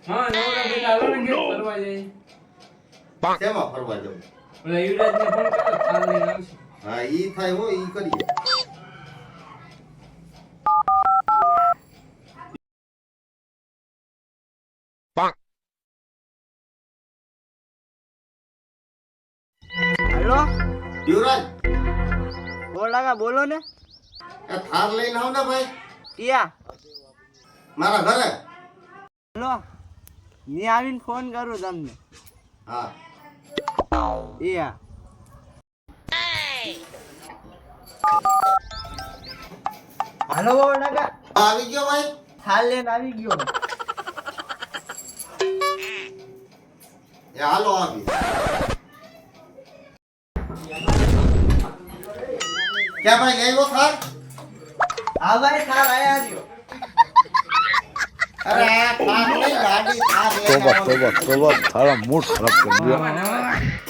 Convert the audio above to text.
હા નવરા બેટા હાલો ને ઘેર ફરવા જઈએ. શેમાં ફરવા જવું? ઓલા યુવરાજને ફોન કરો થાર લઈને આવશે. હા ઈ થાય હો ઈ કરીએ. હેલો યુવરાજ બોલાકા બોલો ને એ થાર લઈને આવ ને ભાઈ ક્યાં મારા ઘરે. હેલો મેં આવીને ફોન કરું તમને હા યા હાલો બોલાકા આવી ગયો ભાઈ. હાલ લઈને આવી ગયો એ હાલો આવી. ક્યાં ભાઈ ગઈ વો થાર? હા ભાઈ થાર આયા રહ્યો અરે આ થાર નહીં ગાડી થાર લઈને तोबा આવવાનું. तोबा तोबा थारा मूड खराब कर दिया નવા નવા